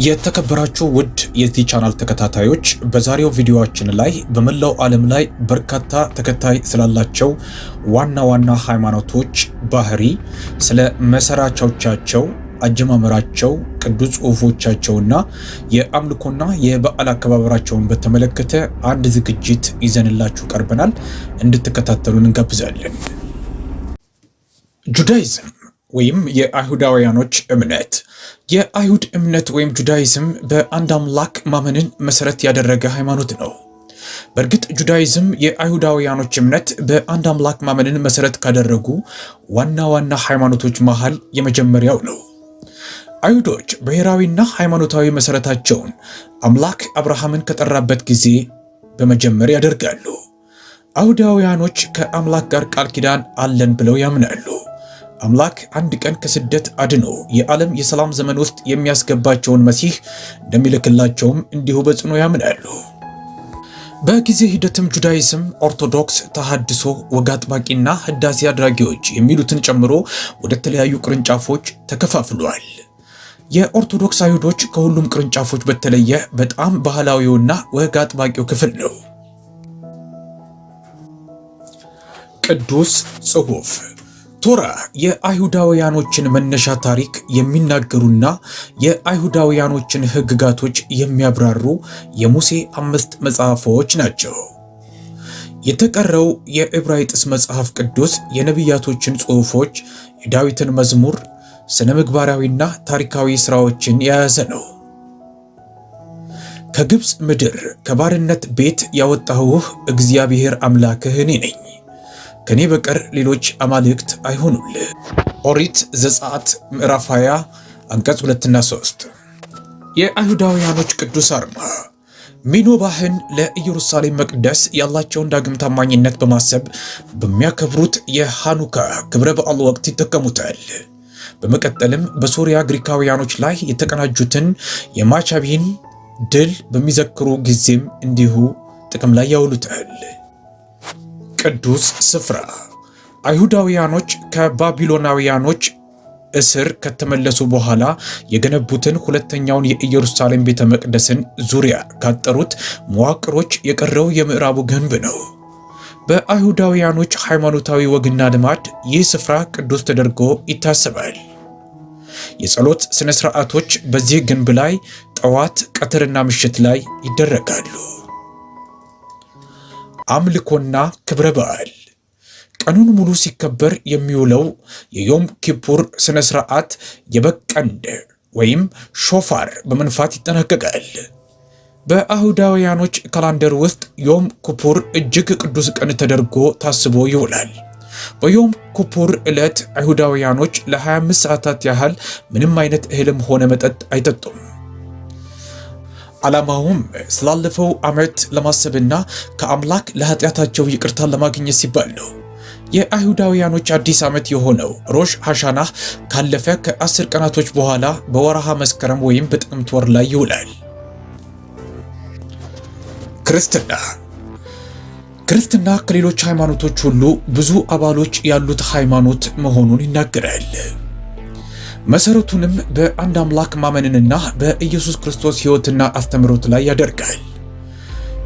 የተከበራችሁ ውድ የዚህ ቻናል ተከታታዮች በዛሬው ቪዲዮአችን ላይ በመላው ዓለም ላይ በርካታ ተከታይ ስላላቸው ዋና ዋና ሃይማኖቶች ባህሪ፣ ስለ መሰረቶቻቸው፣ አጀማመራቸው፣ ቅዱስ ጽሑፎቻቸውና የአምልኮና የበዓል አከባበራቸውን በተመለከተ አንድ ዝግጅት ይዘንላችሁ ቀርበናል። እንድትከታተሉን እንጋብዛለን። ጁዳይዝም ወይም የአይሁዳውያኖች እምነት። የአይሁድ እምነት ወይም ጁዳይዝም በአንድ አምላክ ማመንን መሰረት ያደረገ ሃይማኖት ነው። በእርግጥ ጁዳይዝም የአይሁዳውያኖች እምነት በአንድ አምላክ ማመንን መሰረት ካደረጉ ዋና ዋና ሃይማኖቶች መሃል የመጀመሪያው ነው። አይሁዶች ብሔራዊና ሃይማኖታዊ መሰረታቸውን አምላክ አብርሃምን ከጠራበት ጊዜ በመጀመር ያደርጋሉ። አይሁዳውያኖች ከአምላክ ጋር ቃል ኪዳን አለን ብለው ያምናሉ። አምላክ አንድ ቀን ከስደት አድኖ የዓለም የሰላም ዘመን ውስጥ የሚያስገባቸውን መሲህ እንደሚልክላቸውም እንዲሁ በጽኑ ያምናሉ። በጊዜ ሂደትም ጁዳይዝም፣ ኦርቶዶክስ፣ ተሐድሶ፣ ወግ አጥባቂና ህዳሴ አድራጊዎች የሚሉትን ጨምሮ ወደ ተለያዩ ቅርንጫፎች ተከፋፍሏል። የኦርቶዶክስ አይሁዶች ከሁሉም ቅርንጫፎች በተለየ በጣም ባህላዊውና ወግ አጥባቂው ክፍል ነው። ቅዱስ ጽሑፍ ቶራ የአይሁዳውያኖችን መነሻ ታሪክ የሚናገሩና የአይሁዳውያኖችን ህግጋቶች የሚያብራሩ የሙሴ 5 መጽሐፎች ናቸው። የተቀረው የዕብራይጥስ መጽሐፍ ቅዱስ የነቢያቶችን ጽሑፎች፣ የዳዊትን መዝሙር፣ ስነ ምግባራዊና ታሪካዊ ሥራዎችን የያዘ ነው። ከግብፅ ምድር ከባርነት ቤት ያወጣሁህ እግዚአብሔር አምላክህ እኔ ነኝ፣ ከኔ በቀር ሌሎች አማልክት አይሆኑልህ። ኦሪት ዘጸአት ምዕራፍ 20 አንቀጽ 2 እና 3። የአይሁዳውያኖች ቅዱስ አርማ ሚኖባህን ለኢየሩሳሌም መቅደስ ያላቸውን ዳግም ታማኝነት በማሰብ በሚያከብሩት የሃኑካ ክብረ በዓል ወቅት ይጠቀሙታል። በመቀጠልም በሶሪያ ግሪካውያኖች ላይ የተቀናጁትን የማቻቢን ድል በሚዘክሩ ጊዜም እንዲሁ ጥቅም ላይ ያውሉታል። ቅዱስ ስፍራ አይሁዳውያኖች ከባቢሎናውያኖች እስር ከተመለሱ በኋላ የገነቡትን ሁለተኛውን የኢየሩሳሌም ቤተ መቅደስን ዙሪያ ካጠሩት መዋቅሮች የቀረው የምዕራቡ ግንብ ነው። በአይሁዳውያኖች ሃይማኖታዊ ወግና ልማድ ይህ ስፍራ ቅዱስ ተደርጎ ይታሰባል። የጸሎት ስነ ስርዓቶች በዚህ ግንብ ላይ ጠዋት፣ ቀትርና ምሽት ላይ ይደረጋሉ። አምልኮና ክብረ በዓል ቀኑን ሙሉ ሲከበር የሚውለው የዮም ኪፑር ስነ ስርዓት የበግ ቀንድ ወይም ሾፋር በመንፋት ይጠናቀቃል። በአይሁዳውያኖች ካላንደር ውስጥ ዮም ኪፑር እጅግ ቅዱስ ቀን ተደርጎ ታስቦ ይውላል። በዮም ኪፑር ዕለት አይሁዳውያኖች ለ25 ሰዓታት ያህል ምንም አይነት እህልም ሆነ መጠጥ አይጠጡም። ዓላማውም ስላለፈው ዓመት ለማሰብና ከአምላክ ለኃጢአታቸው ይቅርታን ለማግኘት ሲባል ነው። የአይሁዳውያኖች አዲስ ዓመት የሆነው ሮሽ ሐሻናህ ካለፈ ከ10 ቀናቶች በኋላ በወርሃ መስከረም ወይም በጥቅምት ወር ላይ ይውላል። ክርስትና ከሌሎች ሃይማኖቶች ሁሉ ብዙ አባሎች ያሉት ሃይማኖት መሆኑን ይናገራል። መሰረቱንም በአንድ አምላክ ማመንንና በኢየሱስ ክርስቶስ ሕይወትና አስተምህሮት ላይ ያደርጋል።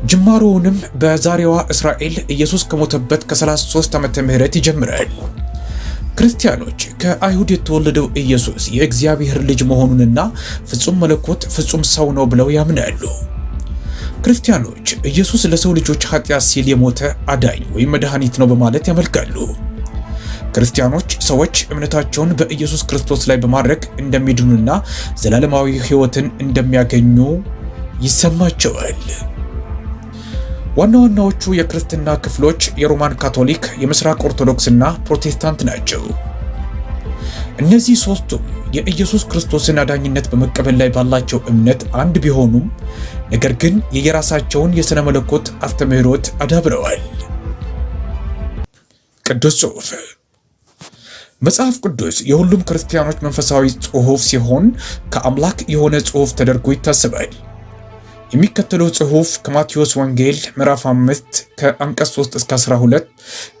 ጅማሮውንም በዛሬዋ እስራኤል ኢየሱስ ከሞተበት ከ33 ዓመተ ምህረት ይጀምራል። ክርስቲያኖች ከአይሁድ የተወለደው ኢየሱስ የእግዚአብሔር ልጅ መሆኑንና ፍጹም መለኮት ፍጹም ሰው ነው ብለው ያምናሉ። ክርስቲያኖች ኢየሱስ ለሰው ልጆች ኃጢአት ሲል የሞተ አዳኝ ወይም መድኃኒት ነው በማለት ያመልካሉ። ክርስቲያኖች ሰዎች እምነታቸውን በኢየሱስ ክርስቶስ ላይ በማድረግ እንደሚድኑና ዘላለማዊ ሕይወትን እንደሚያገኙ ይሰማቸዋል። ዋና ዋናዎቹ የክርስትና ክፍሎች የሮማን ካቶሊክ፣ የምስራቅ ኦርቶዶክስና ፕሮቴስታንት ናቸው። እነዚህ ሦስቱም የኢየሱስ ክርስቶስን አዳኝነት በመቀበል ላይ ባላቸው እምነት አንድ ቢሆኑም ነገር ግን የየራሳቸውን የሥነ መለኮት አስተምህሮት አዳብረዋል። ቅዱስ ጽሑፍ መጽሐፍ ቅዱስ የሁሉም ክርስቲያኖች መንፈሳዊ ጽሑፍ ሲሆን ከአምላክ የሆነ ጽሑፍ ተደርጎ ይታሰባል። የሚከተለው ጽሑፍ ከማቴዎስ ወንጌል ምዕራፍ 5 ከአንቀጽ 3 እስከ 12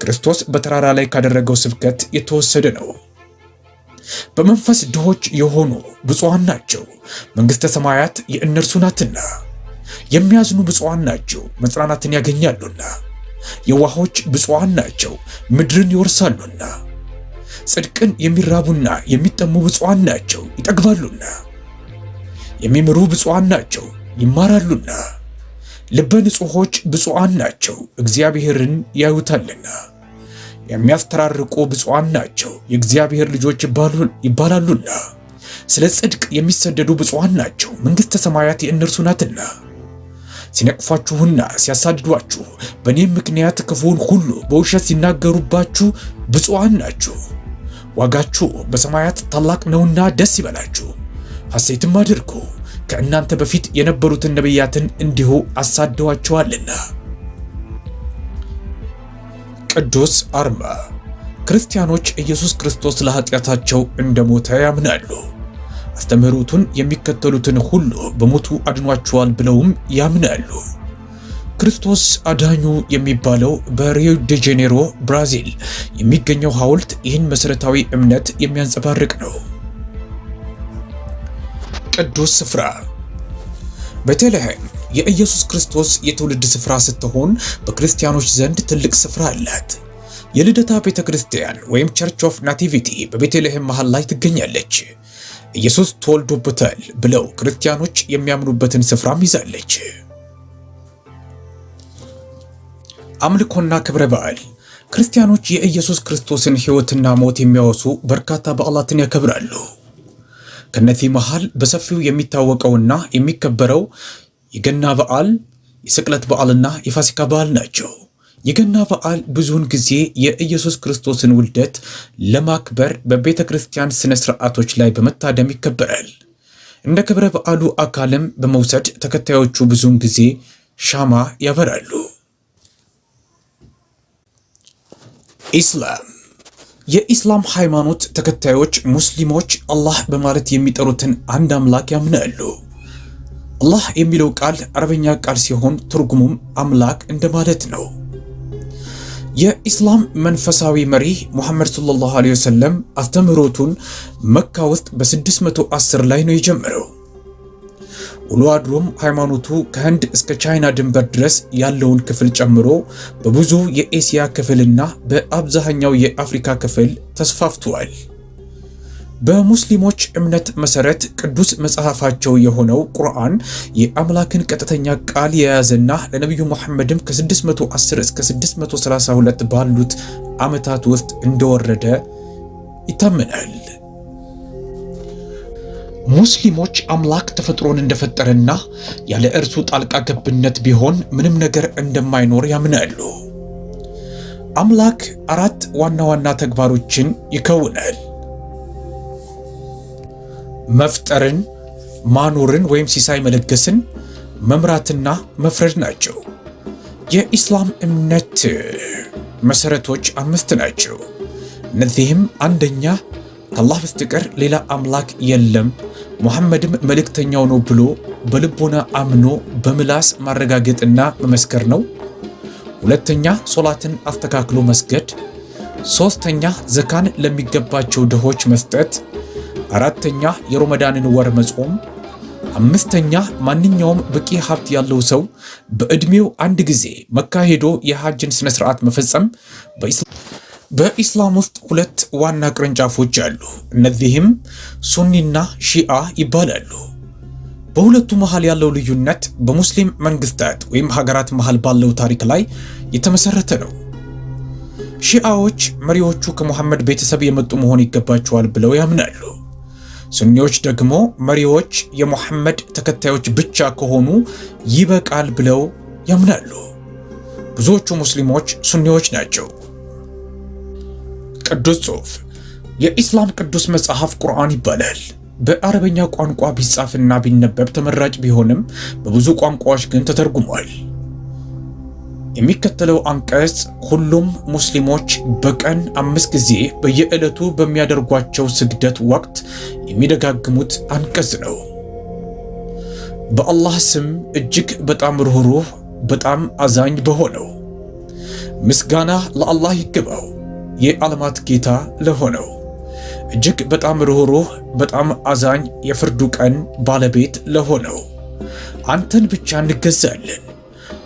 ክርስቶስ በተራራ ላይ ካደረገው ስብከት የተወሰደ ነው። በመንፈስ ድሆች የሆኑ ብፁዓን ናቸው፣ መንግሥተ ሰማያት የእነርሱ ናትና። የሚያዝኑ ብፁዓን ናቸው፣ መጽናናትን ያገኛሉና። የዋሆች ብፁዓን ናቸው፣ ምድርን ይወርሳሉና። ጽድቅን የሚራቡና የሚጠሙ ብፁዓን ናቸው፣ ይጠግባሉና። የሚምሩ ብፁዓን ናቸው፣ ይማራሉና። ልበ ንጹሖች ብፁዓን ናቸው፣ እግዚአብሔርን ያዩታልና። የሚያስተራርቁ ብፁዓን ናቸው፣ የእግዚአብሔር ልጆች ይባላሉና። ስለ ጽድቅ የሚሰደዱ ብፁዓን ናቸው፣ መንግሥተ ሰማያት የእነርሱ ናትና። ሲነቅፏችሁና ሲያሳድዷችሁ በእኔም ምክንያት ክፉውን ሁሉ በውሸት ሲናገሩባችሁ ብፁዓን ናችሁ። ዋጋችሁ በሰማያት ታላቅ ነውና ደስ ይበላችሁ፣ ሐሴትም አድርጉ። ከእናንተ በፊት የነበሩትን ነቢያትን እንዲሁ አሳደዋቸዋልና። ቅዱስ አርማ ክርስቲያኖች ኢየሱስ ክርስቶስ ለኃጢአታቸው እንደሞተ ያምናሉ። አስተምህሮቱን የሚከተሉትን ሁሉ በሞቱ አድኗቸዋል ብለውም ያምናሉ። ክርስቶስ አዳኙ የሚባለው በሪዮ ዴ ጄኔሮ ብራዚል የሚገኘው ሐውልት ይህን መሠረታዊ እምነት የሚያንጸባርቅ ነው። ቅዱስ ስፍራ ቤተልሔም የኢየሱስ ክርስቶስ የትውልድ ስፍራ ስትሆን በክርስቲያኖች ዘንድ ትልቅ ስፍራ አላት። የልደታ ቤተ ክርስቲያን ወይም ቸርች ኦፍ ናቲቪቲ በቤተልሔም መሃል ላይ ትገኛለች። ኢየሱስ ተወልዶበታል ብለው ክርስቲያኖች የሚያምኑበትን ስፍራም ይዛለች። አምልኮና ክብረ በዓል ክርስቲያኖች የኢየሱስ ክርስቶስን ሕይወትና ሞት የሚያወሱ በርካታ በዓላትን ያከብራሉ። ከነዚህ መሃል በሰፊው የሚታወቀውና የሚከበረው የገና በዓል፣ የስቅለት በዓልና የፋሲካ በዓል ናቸው። የገና በዓል ብዙውን ጊዜ የኢየሱስ ክርስቶስን ውልደት ለማክበር በቤተ ክርስቲያን ስነ ስርዓቶች ላይ በመታደም ይከበራል። እንደ ክብረ በዓሉ አካልም በመውሰድ ተከታዮቹ ብዙውን ጊዜ ሻማ ያበራሉ። ኢስላም የኢስላም ሃይማኖት ተከታዮች ሙስሊሞች አላህ በማለት የሚጠሩትን አንድ አምላክ ያምናሉ። አላህ የሚለው ቃል አረበኛ ቃል ሲሆን ትርጉሙም አምላክ እንደማለት ነው። የኢስላም መንፈሳዊ መሪ ሙሐመድ ሰለላሁ ዐለይሂ ወሰለም አስተምህሮቱን መካ ውስጥ በ610 ላይ ነው የጀመረው። ውሎ አድሮም ሃይማኖቱ ከህንድ እስከ ቻይና ድንበር ድረስ ያለውን ክፍል ጨምሮ በብዙ የኤሲያ ክፍልና በአብዛኛው የአፍሪካ ክፍል ተስፋፍቷል። በሙስሊሞች እምነት መሰረት ቅዱስ መጽሐፋቸው የሆነው ቁርአን የአምላክን ቀጥተኛ ቃል የያዘና ለነቢዩ ሙሐመድም ከ610 እስከ 632 ባሉት ዓመታት ውስጥ እንደወረደ ይታመናል። ሙስሊሞች አምላክ ተፈጥሮን እንደፈጠረና ያለ እርሱ ጣልቃ ገብነት ቢሆን ምንም ነገር እንደማይኖር ያምናሉ። አምላክ 4 ዋና ዋና ተግባሮችን ይከውናል። መፍጠርን፣ ማኖርን ወይም ሲሳይ መለገስን፣ መምራትና መፍረድ ናቸው። የኢስላም እምነት መሰረቶች 5 ናቸው። እነዚህም አንደኛ ከአላህ በስተቀር ሌላ አምላክ የለም፣ ሙሐመድም መልእክተኛው ነው ብሎ በልቦና አምኖ በምላስ ማረጋገጥና መመስከር ነው። ሁለተኛ ሶላትን አስተካክሎ መስገድ። ሶስተኛ ዘካን ለሚገባቸው ድሆች መስጠት። አራተኛ የረመዳንን ወር መጾም። አምስተኛ ማንኛውም በቂ ሀብት ያለው ሰው በዕድሜው አንድ ጊዜ መካ ሄዶ የሐጅን ስነ ስርዓት መፈጸም። በኢስላም ውስጥ 2 ዋና ቅርንጫፎች አሉ። እነዚህም ሱኒና ሺአ ይባላሉ። በሁለቱ መሃል ያለው ልዩነት በሙስሊም መንግስታት ወይም ሀገራት መሃል ባለው ታሪክ ላይ የተመሰረተ ነው። ሺአዎች መሪዎቹ ከሙሐመድ ቤተሰብ የመጡ መሆን ይገባቸዋል ብለው ያምናሉ። ሱኒዎች ደግሞ መሪዎች የሙሐመድ ተከታዮች ብቻ ከሆኑ ይበቃል ብለው ያምናሉ። ብዙዎቹ ሙስሊሞች ሱኒዎች ናቸው። ቅዱስ ጽሑፍ የኢስላም ቅዱስ መጽሐፍ ቁርአን ይባላል። በአረበኛ ቋንቋ ቢጻፍና ቢነበብ ተመራጭ ቢሆንም በብዙ ቋንቋዎች ግን ተተርጉሟል። የሚከተለው አንቀጽ ሁሉም ሙስሊሞች በቀን 5 ጊዜ በየዕለቱ በሚያደርጓቸው ስግደት ወቅት የሚደጋግሙት አንቀጽ ነው። በአላህ ስም እጅግ በጣም ርኅሩህ በጣም አዛኝ በሆነው ምስጋና ለአላህ ይገባው የዓለማት ጌታ ለሆነው እጅግ በጣም ርኅሩህ በጣም አዛኝ የፍርዱ ቀን ባለቤት ለሆነው አንተን ብቻ እንገዛለን፣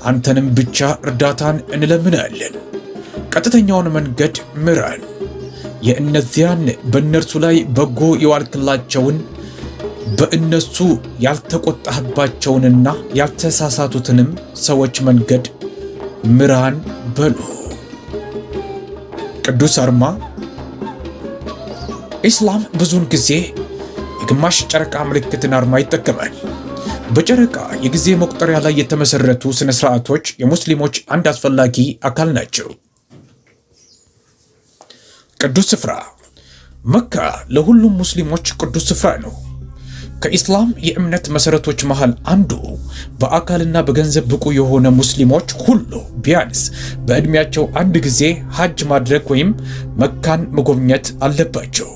አንተንም ብቻ እርዳታን እንለምናለን። ቀጥተኛውን መንገድ ምራን። የእነዚያን በእነርሱ ላይ በጎ የዋልክላቸውን በእነሱ ያልተቆጣህባቸውንና ያልተሳሳቱትንም ሰዎች መንገድ ምራን በሉ። ቅዱስ አርማ ኢስላም ብዙውን ጊዜ የግማሽ ጨረቃ ምልክትን አርማ ይጠቀማል። በጨረቃ የጊዜ መቁጠሪያ ላይ የተመሰረቱ ስነ ስርዓቶች የሙስሊሞች አንድ አስፈላጊ አካል ናቸው። ቅዱስ ስፍራ መካ ለሁሉም ሙስሊሞች ቅዱስ ስፍራ ነው። ከኢስላም የእምነት መሰረቶች መሃል አንዱ በአካልና በገንዘብ ብቁ የሆነ ሙስሊሞች ሁሉ ቢያንስ በዕድሜያቸው አንድ ጊዜ ሐጅ ማድረግ ወይም መካን መጎብኘት አለባቸው።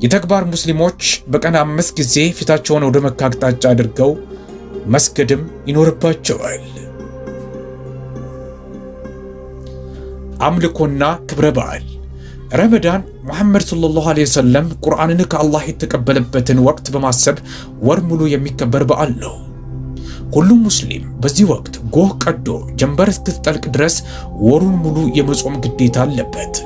የተግባር ሙስሊሞች በቀን 5 ጊዜ ፊታቸውን ወደ መካ አቅጣጫ አድርገው መስገድም ይኖርባቸዋል። አምልኮና ክብረ በዓል ረመዳን ሙሐመድ ሰለላሁ ዐለይሂ ወሰለም ቁርአንን ከአላህ የተቀበለበትን ወቅት በማሰብ ወር ሙሉ የሚከበር በዓል ነው። ሁሉም ሙስሊም በዚህ ወቅት ጎህ ቀዶ ጀንበር እስክትጠልቅ ድረስ ወሩን ሙሉ የመጾም ግዴታ አለበት።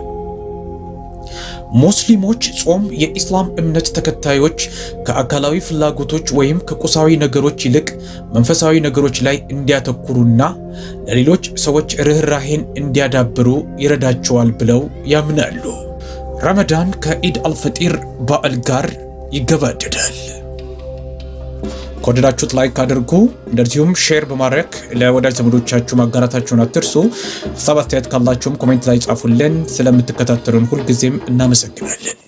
ሙስሊሞች ጾም የኢስላም እምነት ተከታዮች ከአካላዊ ፍላጎቶች ወይም ከቁሳዊ ነገሮች ይልቅ መንፈሳዊ ነገሮች ላይ እንዲያተኩሩና ለሌሎች ሰዎች ርኅራሄን እንዲያዳብሩ ይረዳቸዋል ብለው ያምናሉ። ረመዳን ከኢድ አልፈጢር በዓል ጋር ይገባደዳል። ከወደዳችሁት ላይክ አድርጉ፣ እንደዚሁም ሼር በማድረግ ለወዳጅ ዘመዶቻችሁ ማጋራታችሁን አትርሱ። ሀሳብ አስተያየት ካላችሁም ኮሜንት ላይ ጻፉልን። ስለምትከታተሉን ሁልጊዜም እናመሰግናለን።